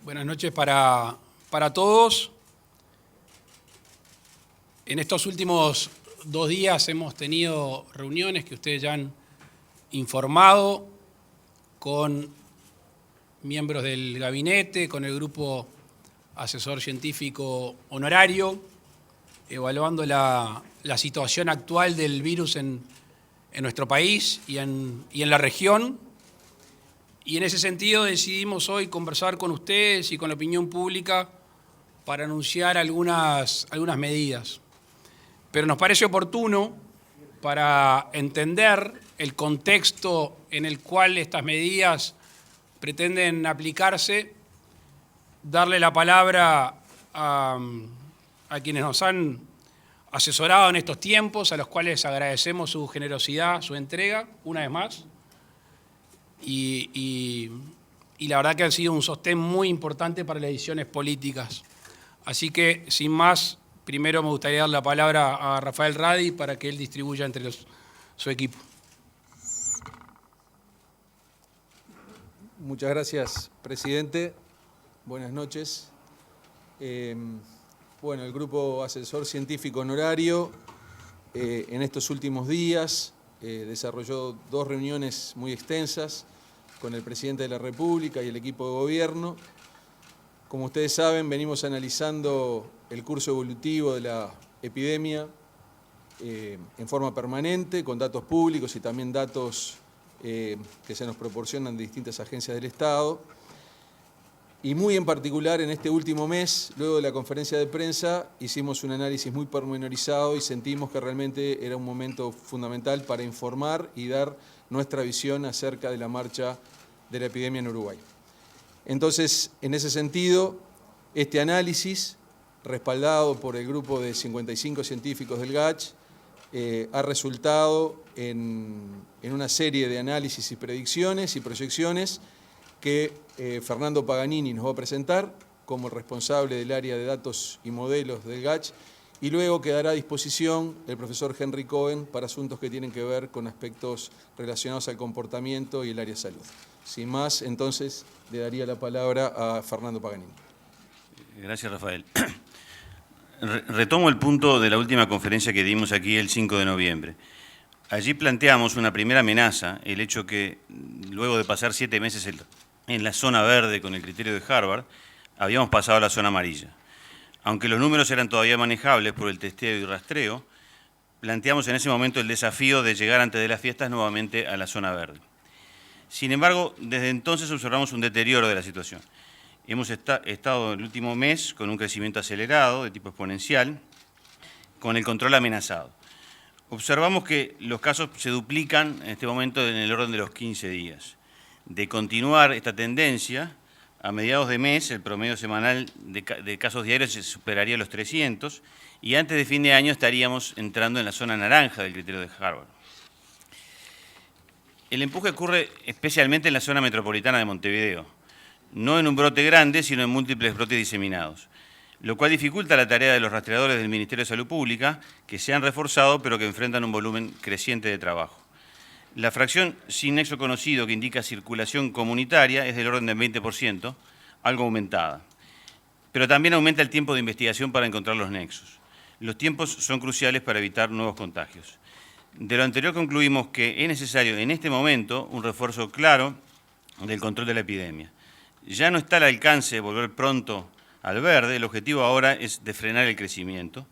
Buenas noches para todos. En estos últimos 2 días hemos tenido reuniones que ustedes ya han informado con miembros del gabinete, con el grupo asesor científico honorario, evaluando la situación actual del virus en nuestro país y en la región. Y en ese sentido decidimos hoy conversar con ustedes y con la opinión pública para anunciar algunas medidas. Pero nos parece oportuno, para entender el contexto en el cual estas medidas pretenden aplicarse, darle la palabra a quienes nos han asesorado en estos tiempos, a los cuales agradecemos su generosidad, su entrega, una vez más. Y la verdad que han sido un sostén muy importante para las decisiones políticas. Así que, sin más, primero me gustaría dar la palabra a Rafael Radi para que él distribuya entre su equipo. Muchas gracias, presidente. Buenas noches. Bueno, el Grupo Asesor Científico Honorario en estos últimos días desarrolló 2 reuniones muy extensas con el presidente de la República y el equipo de gobierno. Como ustedes saben, venimos analizando el curso evolutivo de la epidemia en forma permanente, con datos públicos y también datos que se nos proporcionan de distintas agencias del Estado. Y muy en particular en este último mes, luego de la conferencia de prensa, hicimos un análisis muy pormenorizado y sentimos que realmente era un momento fundamental para informar y dar nuestra visión acerca de la marcha de la epidemia en Uruguay. Entonces, en ese sentido, este análisis, respaldado por el grupo de 55 científicos del GACH, ha resultado en una serie de análisis y predicciones y proyecciones que Fernando Paganini nos va a presentar como el responsable del área de datos y modelos del GACH, y luego quedará a disposición el profesor Henry Cohen para asuntos que tienen que ver con aspectos relacionados al comportamiento y el área de salud. Sin más, entonces, le daría la palabra a Fernando Paganini. Gracias, Rafael. Retomo el punto de la última conferencia que dimos aquí el 5 de noviembre. Allí planteamos una primera amenaza, el hecho que luego de pasar 7 meses en la zona verde con el criterio de Harvard, habíamos pasado a la zona amarilla. Aunque los números eran todavía manejables por el testeo y rastreo, planteamos en ese momento el desafío de llegar antes de las fiestas nuevamente a la zona verde. Sin embargo, desde entonces observamos un deterioro de la situación. Hemos estado el último mes con un crecimiento acelerado de tipo exponencial, con el control amenazado. Observamos que los casos se duplican en este momento en el orden de los 15 días. De continuar esta tendencia, a mediados de mes el promedio semanal de casos diarios se superaría los 300 y antes de fin de año estaríamos entrando en la zona naranja del criterio de Harvard. El empuje ocurre especialmente en la zona metropolitana de Montevideo, no en un brote grande, sino en múltiples brotes diseminados, lo cual dificulta la tarea de los rastreadores del Ministerio de Salud Pública, que se han reforzado pero que enfrentan un volumen creciente de trabajo. La fracción sin nexo conocido que indica circulación comunitaria es del orden del 20%, algo aumentada. Pero también aumenta el tiempo de investigación para encontrar los nexos. Los tiempos son cruciales para evitar nuevos contagios. De lo anterior concluimos que es necesario en este momento un refuerzo claro del control de la epidemia. Ya no está al alcance de volver pronto al verde, el objetivo ahora es de frenar el crecimiento.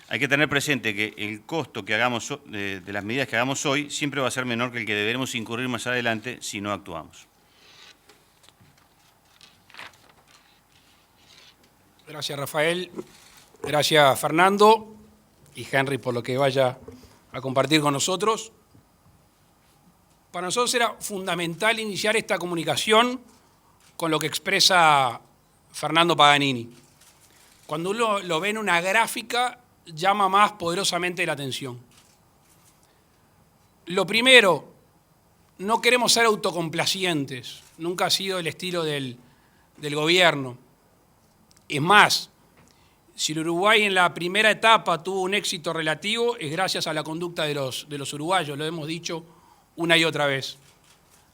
Hay que tener presente que el costo que hagamos de las medidas que hagamos hoy siempre va a ser menor que el que deberemos incurrir más adelante si no actuamos. Gracias, Rafael. Gracias, Fernando y Henry, por lo que vaya a compartir con nosotros. Para nosotros era fundamental iniciar esta comunicación con lo que expresa Fernando Paganini. Cuando uno lo ve en una gráfica, llama más poderosamente la atención. Lo primero, no queremos ser autocomplacientes, nunca ha sido el estilo del gobierno. Es más, si el Uruguay en la primera etapa tuvo un éxito relativo, es gracias a la conducta de los uruguayos, lo hemos dicho una y otra vez.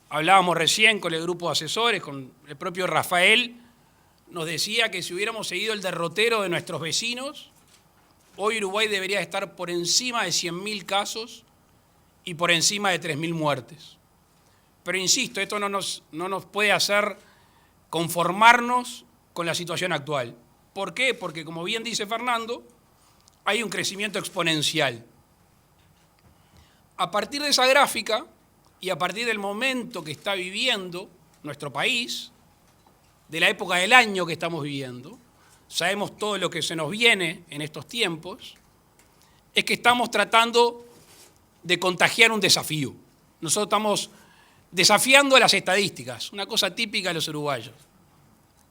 Hablábamos recién con el grupo de asesores, con el propio Rafael, nos decía que si hubiéramos seguido el derrotero de nuestros vecinos, hoy Uruguay debería estar por encima de 100.000 casos y por encima de 3.000 muertes. Pero insisto, esto no nos puede hacer conformarnos con la situación actual. ¿Por qué? Porque, como bien dice Fernando, hay un crecimiento exponencial. A partir de esa gráfica y a partir del momento que está viviendo nuestro país, de la época del año que estamos viviendo, sabemos todo lo que se nos viene en estos tiempos, es que estamos tratando de contagiar un desafío. Nosotros estamos desafiando las estadísticas, una cosa típica de los uruguayos.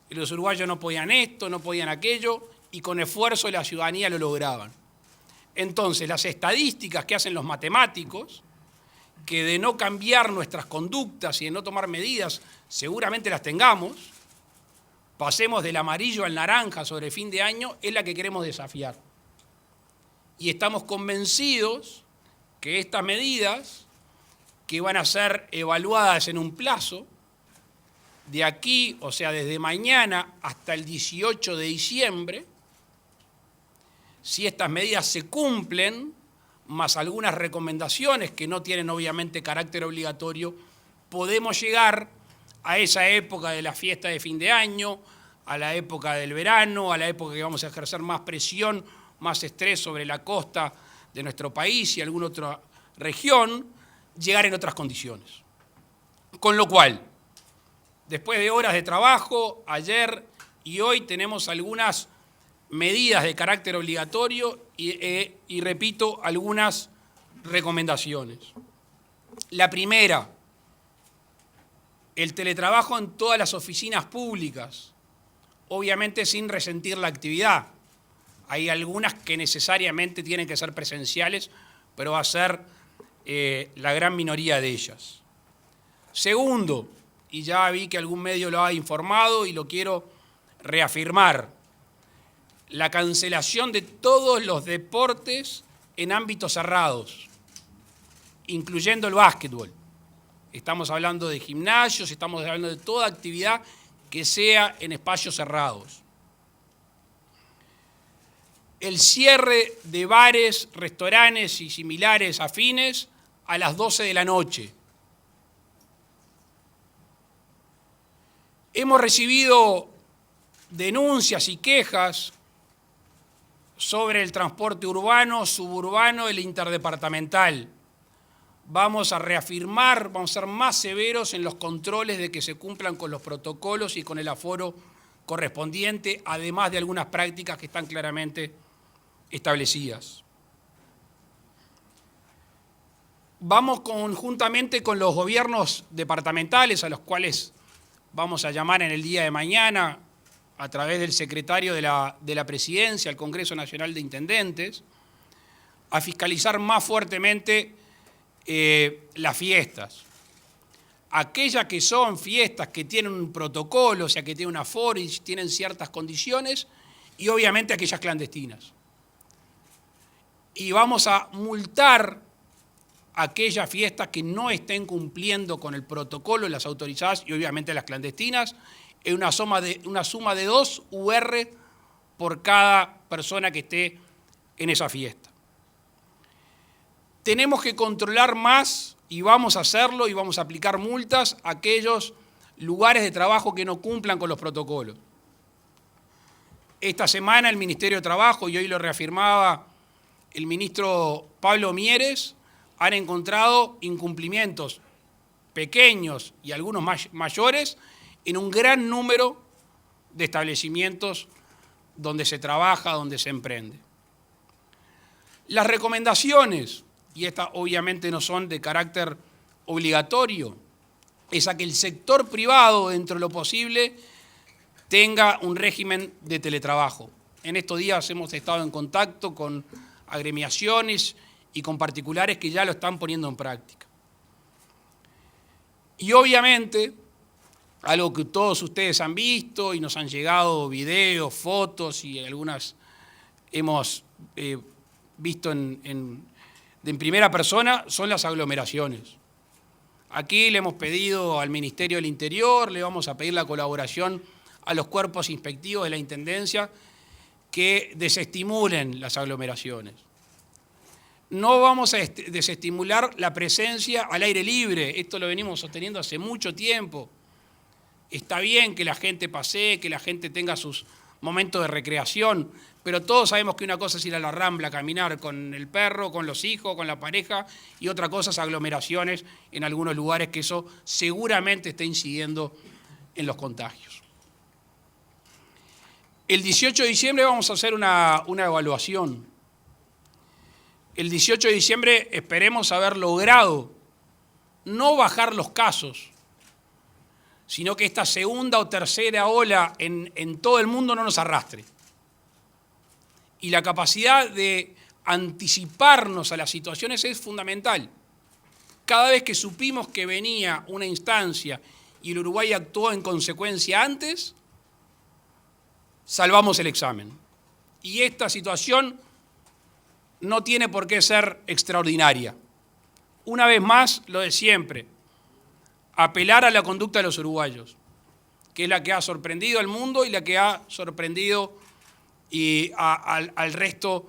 Y los uruguayos no podían esto, no podían aquello, y con esfuerzo de la ciudadanía lo lograban. Entonces, las estadísticas que hacen los matemáticos, que de no cambiar nuestras conductas y de no tomar medidas, seguramente las tengamos, pasemos del amarillo al naranja sobre el fin de año, es la que queremos desafiar. Y estamos convencidos que estas medidas, que van a ser evaluadas en un plazo, de aquí, o sea, desde mañana hasta el 18 de diciembre, si estas medidas se cumplen, más algunas recomendaciones que no tienen obviamente carácter obligatorio, podemos llegar a esa época de la fiesta de fin de año, a la época del verano, a la época que vamos a ejercer más presión, más estrés sobre la costa de nuestro país y alguna otra región, llegar en otras condiciones. Con lo cual, después de horas de trabajo, ayer y hoy tenemos algunas medidas de carácter obligatorio y repito, algunas recomendaciones. La primera, el teletrabajo en todas las oficinas públicas, obviamente sin resentir la actividad. Hay algunas que necesariamente tienen que ser presenciales, pero va a ser la gran minoría de ellas. Segundo, y ya vi que algún medio lo ha informado y lo quiero reafirmar, la cancelación de todos los deportes en ámbitos cerrados, incluyendo el básquetbol. Estamos hablando de gimnasios, estamos hablando de toda actividad que sea en espacios cerrados. El cierre de bares, restaurantes y similares afines a las 12 de la noche. Hemos recibido denuncias y quejas sobre el transporte urbano, suburbano y el interdepartamental. Vamos a reafirmar, vamos a ser más severos en los controles de que se cumplan con los protocolos y con el aforo correspondiente, además de algunas prácticas que están claramente establecidas. Vamos conjuntamente con los gobiernos departamentales, a los cuales vamos a llamar en el día de mañana, a través del secretario de la Presidencia, el Congreso Nacional de Intendentes, a fiscalizar más fuertemente las fiestas. Aquellas que son fiestas que tienen un protocolo, o sea, que tienen un aforo y tienen ciertas condiciones, y obviamente aquellas clandestinas. Y vamos a multar aquellas fiestas que no estén cumpliendo con el protocolo, las autorizadas y obviamente las clandestinas, en una suma de 2 UR por cada persona que esté en esa fiesta. Tenemos que controlar más, y vamos a hacerlo, y vamos a aplicar multas a aquellos lugares de trabajo que no cumplan con los protocolos. Esta semana el Ministerio de Trabajo, y hoy lo reafirmaba el ministro Pablo Mieres, han encontrado incumplimientos pequeños y algunos mayores en un gran número de establecimientos donde se trabaja, donde se emprende. Las recomendaciones, y estas obviamente no son de carácter obligatorio, es a que el sector privado, dentro de lo posible, tenga un régimen de teletrabajo. En estos días hemos estado en contacto con agremiaciones y con particulares que ya lo están poniendo en práctica. Y obviamente, algo que todos ustedes han visto y nos han llegado videos, fotos y algunas hemos visto en primera persona, son las aglomeraciones. Aquí le hemos pedido al Ministerio del Interior, le vamos a pedir la colaboración a los cuerpos inspectivos de la Intendencia que desestimulen las aglomeraciones. No vamos a desestimular la presencia al aire libre, esto lo venimos sosteniendo hace mucho tiempo. Está bien que la gente pasee, que la gente tenga sus momentos de recreación, pero todos sabemos que una cosa es ir a la Rambla a caminar con el perro, con los hijos, con la pareja, y otra cosa es aglomeraciones en algunos lugares, que eso seguramente está incidiendo en los contagios. El 18 de diciembre vamos a hacer una evaluación. El 18 de diciembre esperemos haber logrado no bajar los casos, sino que esta segunda o tercera ola en todo el mundo no nos arrastre. Y la capacidad de anticiparnos a las situaciones es fundamental. Cada vez que supimos que venía una instancia y el Uruguay actuó en consecuencia antes, salvamos el examen. Y esta situación no tiene por qué ser extraordinaria. Una vez más, lo de siempre, apelar a la conducta de los uruguayos, que es la que ha sorprendido al mundo y la que ha sorprendido al resto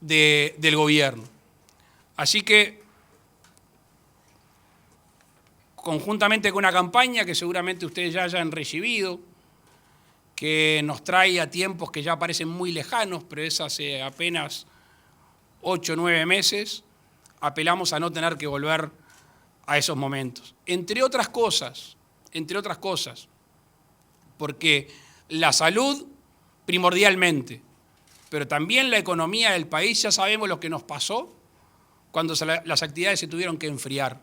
del gobierno. Así que, conjuntamente con una campaña que seguramente ustedes ya hayan recibido, que nos trae a tiempos que ya parecen muy lejanos, pero es hace apenas 8 o 9 meses, apelamos a no tener que volver a esos momentos. Entre otras cosas, porque la salud primordialmente, pero también la economía del país, ya sabemos lo que nos pasó cuando las actividades se tuvieron que enfriar.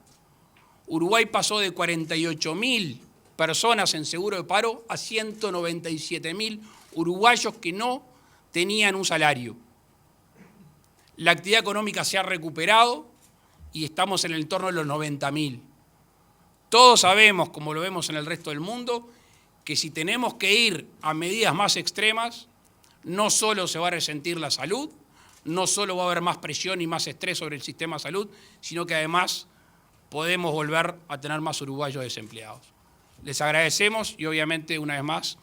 Uruguay pasó de 48.000 personas en seguro de paro a 197.000 uruguayos que no tenían un salario. La actividad económica se ha recuperado y estamos en el entorno de los 90.000. Todos sabemos, como lo vemos en el resto del mundo, que si tenemos que ir a medidas más extremas, no solo se va a resentir la salud, no solo va a haber más presión y más estrés sobre el sistema de salud, sino que además podemos volver a tener más uruguayos desempleados. Les agradecemos y obviamente una vez más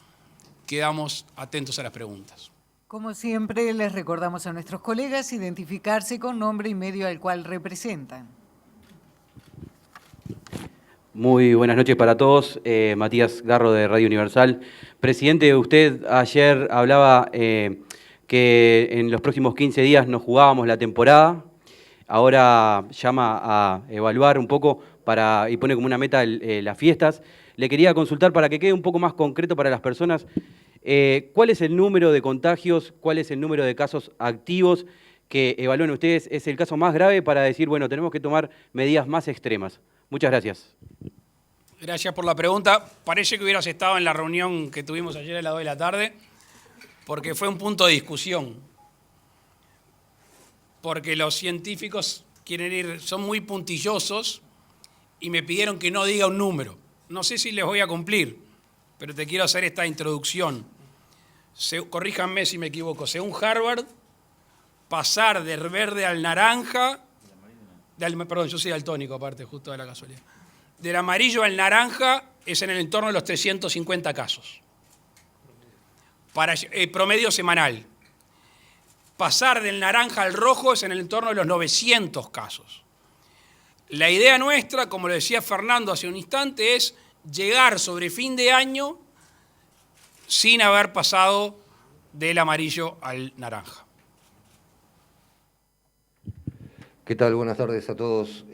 quedamos atentos a las preguntas. Como siempre, les recordamos a nuestros colegas identificarse con nombre y medio al cual representan. Muy buenas noches para todos. Matías Garro de Radio Universal. Presidente, usted ayer hablaba que en los próximos 15 días nos jugábamos la temporada. Ahora llama a evaluar un poco y pone como una meta las fiestas. Le quería consultar para que quede un poco más concreto para las personas. ¿Cuál es el número de contagios? ¿Cuál es el número de casos activos que evalúen ustedes? ¿Es el caso más grave para decir, bueno, tenemos que tomar medidas más extremas? Muchas gracias. Gracias por la pregunta. Parece que hubieras estado en la reunión que tuvimos ayer a las 2 de la tarde, porque fue un punto de discusión. Porque los científicos son muy puntillosos y me pidieron que no diga un número. No sé si les voy a cumplir, pero te quiero hacer esta introducción. Corríjanme si me equivoco. Según Harvard, pasar del verde al naranja, perdón, yo soy daltónico aparte, justo de la casualidad. Del amarillo al naranja es en el entorno de los 350 casos. Promedio semanal. Pasar del naranja al rojo es en el entorno de los 900 casos. La idea nuestra, como lo decía Fernando hace un instante, es llegar sobre fin de año sin haber pasado del amarillo al naranja. ¿Qué tal? Buenas tardes a todos.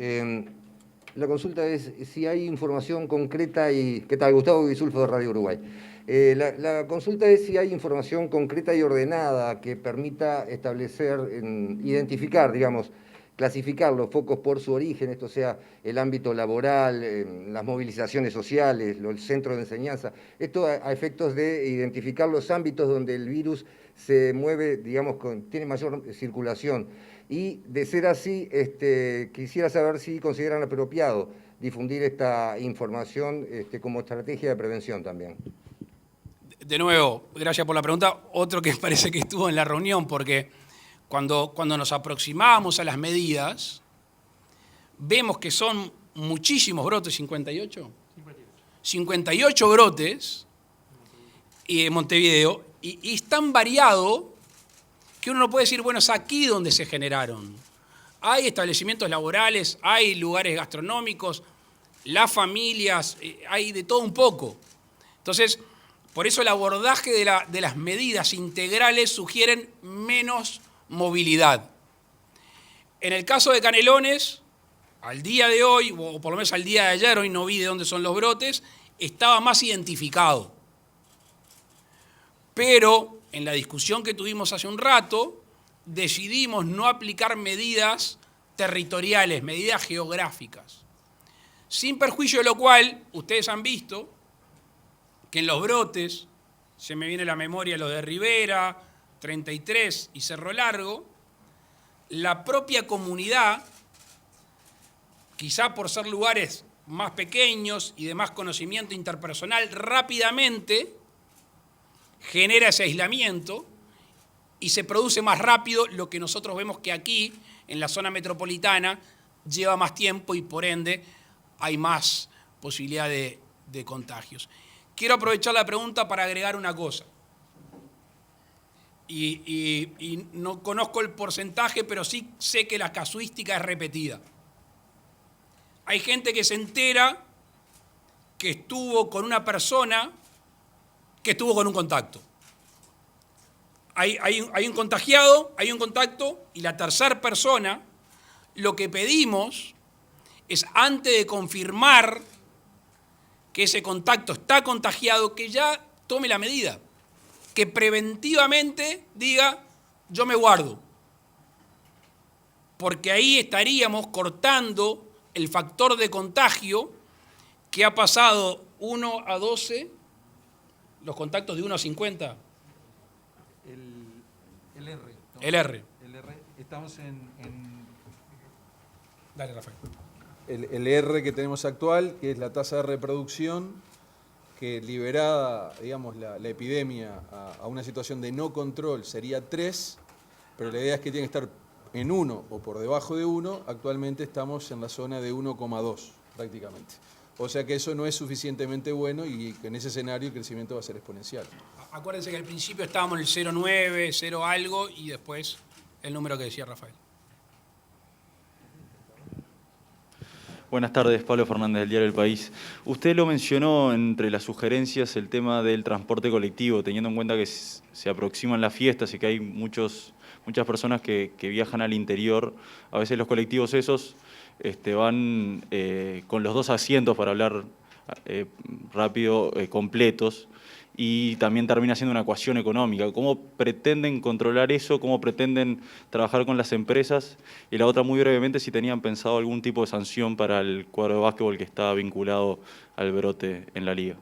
La consulta es si hay información concreta y... ¿Qué tal? Gustavo Guisulfo de Radio Uruguay. La consulta es si hay información concreta y ordenada que permita establecer, identificar, digamos, clasificar los focos por su origen, esto sea el ámbito laboral, las movilizaciones sociales, el centro de enseñanza, esto a efectos de identificar los ámbitos donde el virus se mueve, digamos, tiene mayor circulación. Y de ser así, quisiera saber si consideran apropiado difundir esta información como estrategia de prevención también. De nuevo, gracias por la pregunta. Otro que parece que estuvo en la reunión, porque cuando nos aproximábamos a las medidas, vemos que son muchísimos brotes, 58 brotes, y Montevideo, y es tan variado que uno no puede decir, bueno, es aquí donde se generaron. Hay establecimientos laborales, hay lugares gastronómicos, las familias, hay de todo un poco. Entonces, por eso el abordaje de las medidas integrales sugieren menos movilidad. En el caso de Canelones, al día de hoy, o por lo menos al día de ayer, hoy no vi de dónde son los brotes, estaba más identificado. Pero en la discusión que tuvimos hace un rato, decidimos no aplicar medidas territoriales, medidas geográficas. Sin perjuicio de lo cual, ustedes han visto que en los brotes, se me viene a la memoria lo de Rivera, 33 y Cerro Largo, la propia comunidad, quizá por ser lugares más pequeños y de más conocimiento interpersonal, rápidamente genera ese aislamiento y se produce más rápido lo que nosotros vemos que aquí, en la zona metropolitana, lleva más tiempo y por ende hay más posibilidad de contagios. Quiero aprovechar la pregunta para agregar una cosa. Y no conozco el porcentaje, pero sí sé que la casuística es repetida. Hay gente que se entera que estuvo con una persona que estuvo con un contacto. Hay un contagiado, hay un contacto, y la tercera persona, lo que pedimos es, antes de confirmar que ese contacto está contagiado, que ya tome la medida, que preventivamente diga, yo me guardo. Porque ahí estaríamos cortando el factor de contagio que ha pasado 1 a 12, los contactos de 1 a 50. El R. ¿no? El R. El R. Estamos en Dale, Rafael. el R que tenemos actual, que es la tasa de reproducción, que liberada, digamos, la epidemia a una situación de no control sería 3, pero la idea es que tiene que estar en 1 o por debajo de 1. Actualmente estamos en la zona de 1,2 prácticamente. O sea que eso no es suficientemente bueno y que en ese escenario el crecimiento va a ser exponencial. Acuérdense que al principio estábamos en el 0,9, 0 algo, y después el número que decía Rafael. Buenas tardes, Pablo Fernández, del diario El País. Usted lo mencionó entre las sugerencias el tema del transporte colectivo, teniendo en cuenta que se aproximan las fiestas y que hay muchas personas que viajan al interior. A veces los colectivos esos van con los 2 asientos, para hablar rápido, completos, y también termina siendo una ecuación económica. ¿Cómo pretenden controlar eso? ¿Cómo pretenden trabajar con las empresas? Y la otra, muy brevemente, si tenían pensado algún tipo de sanción para el cuadro de básquetbol que está vinculado al brote en la liga.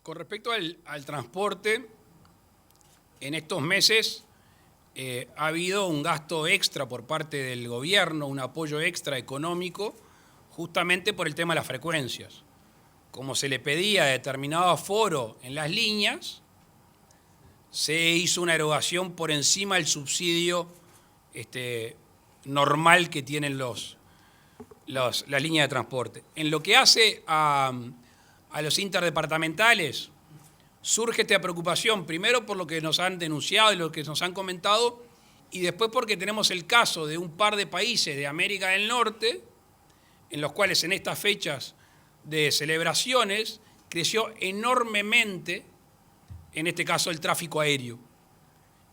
Con respecto al transporte, en estos meses ha habido un gasto extra por parte del gobierno, un apoyo extra económico, justamente por el tema de las frecuencias. Como se le pedía determinado aforo en las líneas, se hizo una erogación por encima del subsidio normal que tienen las líneas de transporte. En lo que hace a los interdepartamentales, surge esta preocupación, primero por lo que nos han denunciado y lo que nos han comentado, y después porque tenemos el caso de un par de países de América del Norte, en los cuales en estas fechas de celebraciones creció enormemente, en este caso, el tráfico aéreo.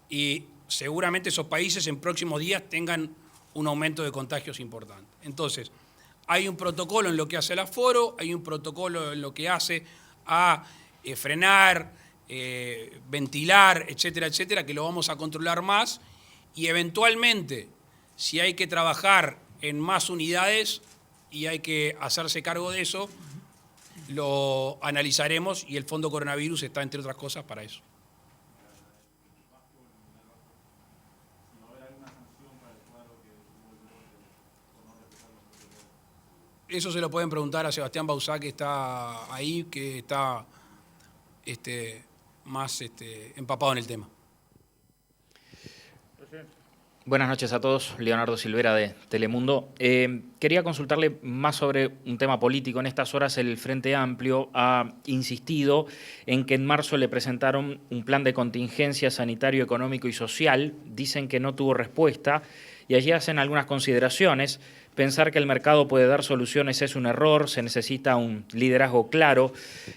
Y seguramente esos países en próximos días tengan un aumento de contagios importante. Entonces, hay un protocolo en lo que hace al aforo, hay un protocolo en lo que hace a frenar, ventilar, etcétera, etcétera, que lo vamos a controlar más, y eventualmente, si hay que trabajar en más unidades y hay que hacerse cargo de eso, lo analizaremos, y el Fondo Coronavirus está, entre otras cosas, para eso. Eso se lo pueden preguntar a Sebastián Bauzá, que está ahí, que está más empapado en el tema. Buenas noches a todos, Leonardo Silvera de Telemundo. Quería consultarle más sobre un tema político. En estas horas el Frente Amplio ha insistido en que en marzo le presentaron un plan de contingencia sanitario, económico y social. Dicen que no tuvo respuesta y allí hacen algunas consideraciones. Pensar que el mercado puede dar soluciones es un error, se necesita un liderazgo claro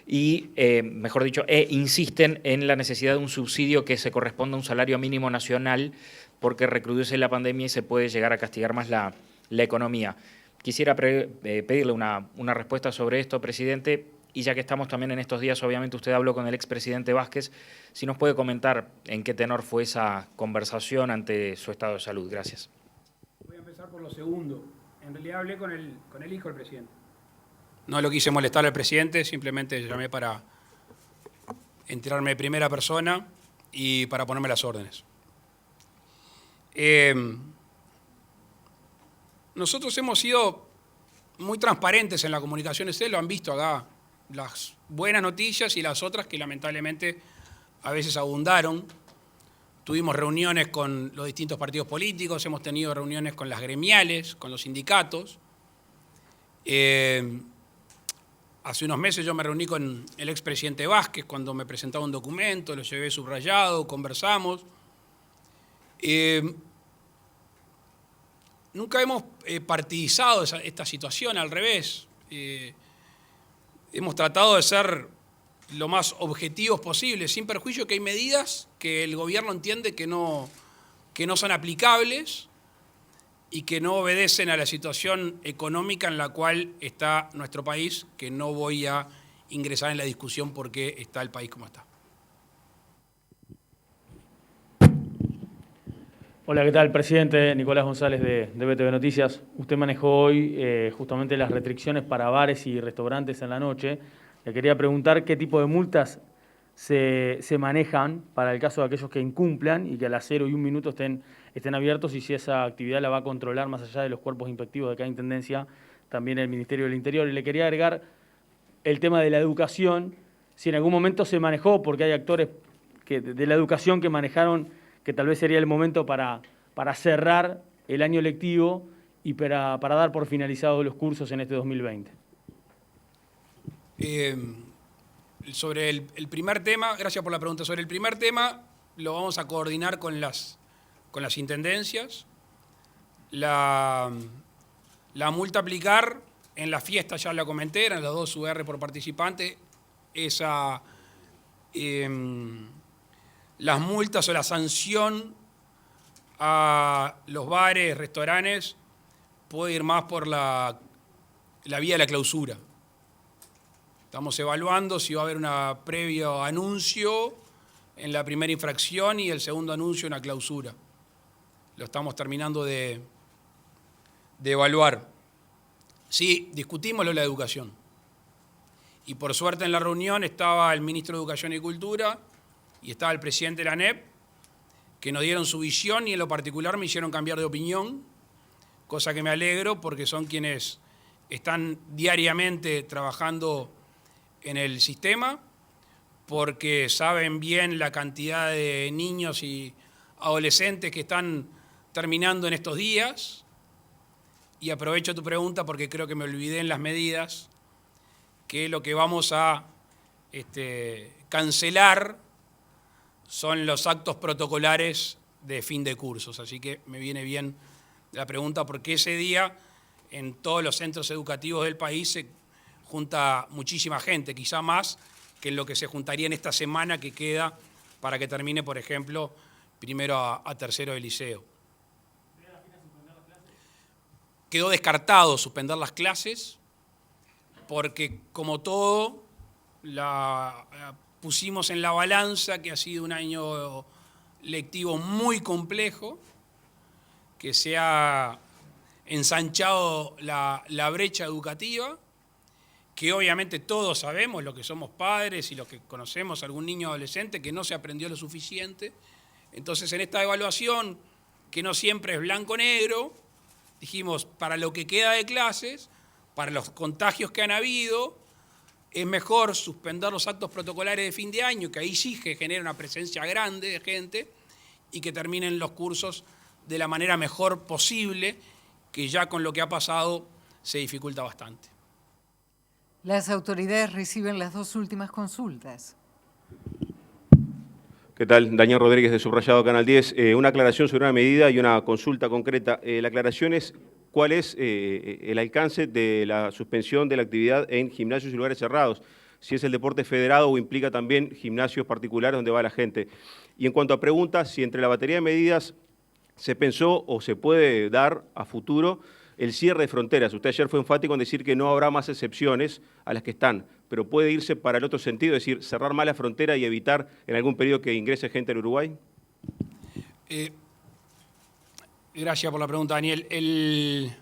y, mejor dicho, insisten en la necesidad de un subsidio que se corresponda a un salario mínimo nacional porque recrudece la pandemia y se puede llegar a castigar más la economía. Quisiera pedirle una respuesta sobre esto, presidente, y ya que estamos también en estos días, obviamente usted habló con el expresidente Vázquez, si nos puede comentar en qué tenor fue esa conversación ante su estado de salud. Gracias. Voy a empezar por lo segundo. En realidad hablé con el hijo del presidente. No lo quise molestar al presidente, simplemente llamé para enterarme de primera persona y para ponerme las órdenes. Nosotros hemos sido muy transparentes en la comunicación, ustedes lo han visto acá, las buenas noticias y las otras que lamentablemente a veces abundaron. Tuvimos reuniones con los distintos partidos políticos, hemos tenido reuniones con las gremiales, con los sindicatos. Hace unos meses yo me reuní con el expresidente Vázquez cuando me presentaba un documento, lo llevé subrayado, conversamos. Nunca hemos partidizado esta situación, al revés. Hemos tratado de ser lo más objetivos posible, sin perjuicio que hay medidas que el gobierno entiende que no son aplicables y que no obedecen a la situación económica en la cual está nuestro país, que no voy a ingresar en la discusión por qué está el país como está. Hola, ¿qué tal? Presidente Nicolás González de BTV Noticias. Usted manejó hoy justamente las restricciones para bares y restaurantes en la noche. Le quería preguntar qué tipo de multas se manejan para el caso de aquellos que incumplan y que a las 0 y 1 minuto estén abiertos, y si esa actividad la va a controlar más allá de los cuerpos inspectivos de cada intendencia, también el Ministerio del Interior. Y le quería agregar el tema de la educación, si en algún momento se manejó, porque hay actores de la educación que manejaron que tal vez sería el momento para cerrar el año lectivo y para dar por finalizados los cursos en este 2020. Sobre el primer tema, gracias por la pregunta, sobre el primer tema lo vamos a coordinar con las intendencias. La multa a aplicar en la fiesta, ya la comenté, eran los 2 UR por participante. Las multas o la sanción a los bares, restaurantes, puede ir más por la vía de la clausura. Estamos evaluando si va a haber un previo anuncio en la primera infracción y el segundo anuncio una clausura. Lo estamos terminando de evaluar. Sí, discutimos lo de la educación. Y por suerte en la reunión estaba el ministro de Educación y Cultura y estaba el presidente de la ANEP, que nos dieron su visión y en lo particular me hicieron cambiar de opinión, cosa que me alegro porque son quienes están diariamente trabajando en el sistema, porque saben bien la cantidad de niños y adolescentes que están terminando en estos días. Y aprovecho tu pregunta porque creo que me olvidé en las medidas, que lo que vamos a cancelar son los actos protocolares de fin de cursos. Así que me viene bien la pregunta porque ese día en todos los centros educativos del país se junta muchísima gente, quizá más que en lo que se juntaría en esta semana que queda para que termine, por ejemplo, primero a tercero de liceo. Quedó descartado suspender las clases porque, como todo, pusimos en la balanza que ha sido un año lectivo muy complejo, que se ha ensanchado la brecha educativa, que obviamente todos sabemos, los que somos padres y los que conocemos a algún niño o adolescente, que no se aprendió lo suficiente. Entonces, en esta evaluación, que no siempre es blanco-negro, dijimos, para lo que queda de clases, para los contagios que han habido, es mejor suspender los actos protocolares de fin de año, que ahí sí que genera una presencia grande de gente, y que terminen los cursos de la manera mejor posible, que ya con lo que ha pasado se dificulta bastante. Las autoridades reciben las 2 últimas consultas. ¿Qué tal? Daniel Rodríguez de Subrayado Canal 10. Una aclaración sobre una medida y una consulta concreta. La aclaración es cuál es el alcance de la suspensión de la actividad en gimnasios y lugares cerrados. Si es el deporte federado o implica también gimnasios particulares donde va la gente. Y en cuanto a preguntas, si entre la batería de medidas se pensó o se puede dar a futuro el cierre de fronteras. Usted ayer fue enfático en decir que no habrá más excepciones a las que están, pero puede irse para el otro sentido, es decir, cerrar más la frontera y evitar en algún periodo que ingrese gente al Uruguay. Gracias por la pregunta, Daniel.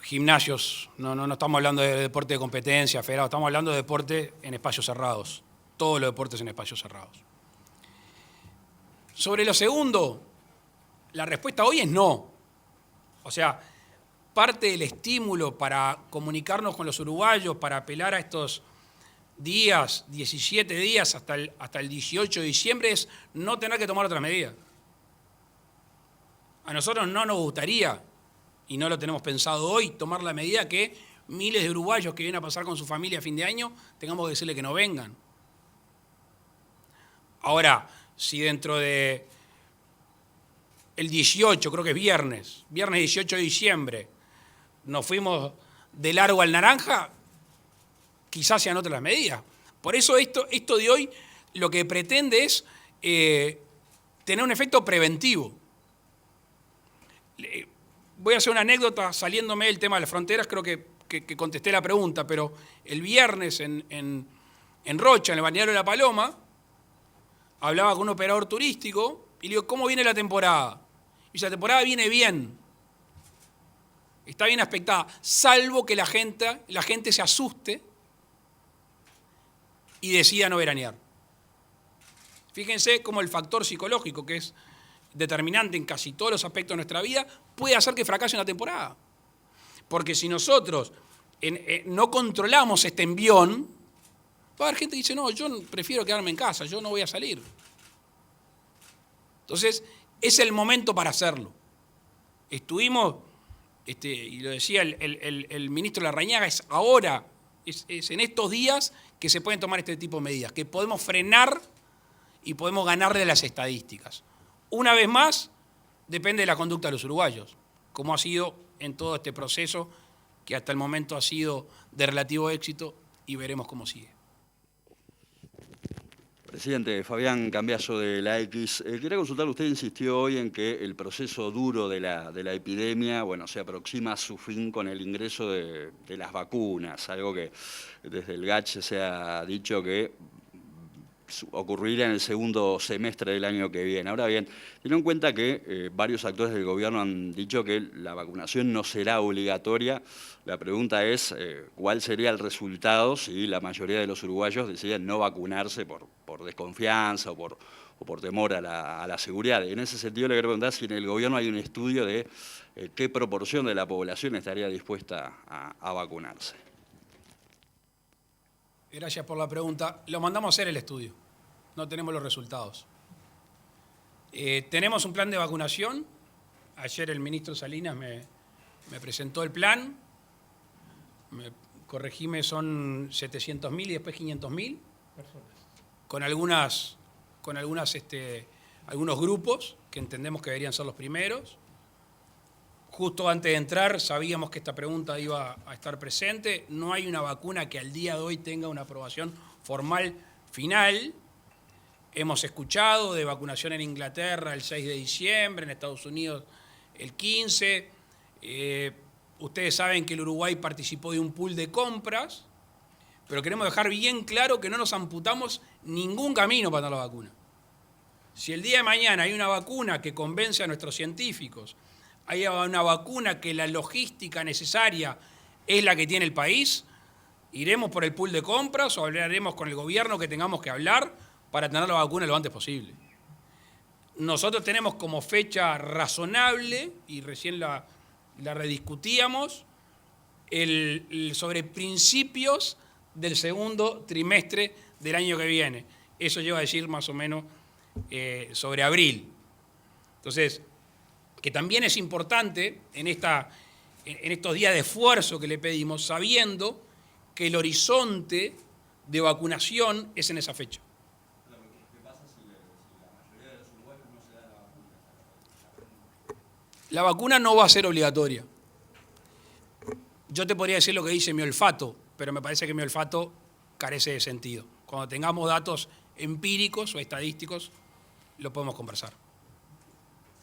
Gimnasios, no estamos hablando de deporte de competencia, federado, estamos hablando de deporte en espacios cerrados, todos los deportes en espacios cerrados. Sobre lo segundo, la respuesta hoy es no. O sea, parte del estímulo para comunicarnos con los uruguayos, para apelar a estos días, 17 días hasta el 18 de diciembre, es no tener que tomar otras medidas. A nosotros no nos gustaría, y no lo tenemos pensado hoy, tomar la medida que miles de uruguayos que vienen a pasar con su familia a fin de año, tengamos que decirle que no vengan. Ahora, si dentro de el 18, creo que es viernes 18 de diciembre, nos fuimos de largo al naranja, quizás sean otras las medidas. Por eso esto de hoy lo que pretende es tener un efecto preventivo. Voy a hacer una anécdota saliéndome del tema de las fronteras, creo que contesté la pregunta, pero el viernes en Rocha, en el balneario de La Paloma, hablaba con un operador turístico y le digo, ¿cómo viene la temporada? Y dice, la temporada viene bien, está bien aspectada, salvo que la gente se asuste y decida no veranear. Fíjense cómo el factor psicológico, que es determinante en casi todos los aspectos de nuestra vida, puede hacer que fracase una temporada. Porque si nosotros no controlamos este envión, va a haber gente que dice, no, yo prefiero quedarme en casa, yo no voy a salir. Entonces, es el momento para hacerlo. Estuvimos, y lo decía el ministro Larrañaga, es ahora, es en estos días que se pueden tomar este tipo de medidas, que podemos frenar y podemos ganarle a las estadísticas. Una vez más, depende de la conducta de los uruguayos, como ha sido en todo este proceso, que hasta el momento ha sido de relativo éxito, y veremos cómo sigue. Presidente, Fabián Cambiaso de la X. Quería consultarle, usted insistió hoy en que el proceso duro de la epidemia, bueno, se aproxima a su fin con el ingreso de las vacunas, algo que desde el GACH se ha dicho que ocurrirá en el segundo semestre del año que viene. Ahora bien, teniendo en cuenta que varios actores del gobierno han dicho que la vacunación no será obligatoria, la pregunta es cuál sería el resultado si la mayoría de los uruguayos deciden no vacunarse por desconfianza o por temor a la seguridad. En ese sentido le quiero preguntar si en el gobierno hay un estudio de qué proporción de la población estaría dispuesta a vacunarse. Gracias por la pregunta. Lo mandamos a hacer el estudio. No tenemos los resultados. Tenemos un plan de vacunación. Ayer el ministro Salinas me presentó el plan. Corregime, son 700.000 y después 500.000. Con algunos grupos que entendemos que deberían ser los primeros. Justo antes de entrar sabíamos que esta pregunta iba a estar presente. No hay una vacuna que al día de hoy tenga una aprobación formal final. Hemos escuchado de vacunación en Inglaterra el 6 de diciembre, en Estados Unidos el 15. Ustedes saben que el Uruguay participó de un pool de compras, pero queremos dejar bien claro que no nos amputamos ningún camino para dar la vacuna. Si el día de mañana hay una vacuna que convence a nuestros científicos, hay una vacuna que la logística necesaria es la que tiene el país, iremos por el pool de compras o hablaremos con el gobierno que tengamos que hablar para tener la vacuna lo antes posible. Nosotros tenemos como fecha razonable, y recién la rediscutíamos, sobre principios del segundo trimestre del año que viene. Eso lleva a decir más o menos sobre abril. Entonces, que también es importante en estos días de esfuerzo que le pedimos, sabiendo que el horizonte de vacunación es en esa fecha. La vacuna no va a ser obligatoria. Yo te podría decir lo que dice mi olfato, pero me parece que mi olfato carece de sentido. Cuando tengamos datos empíricos o estadísticos, lo podemos conversar.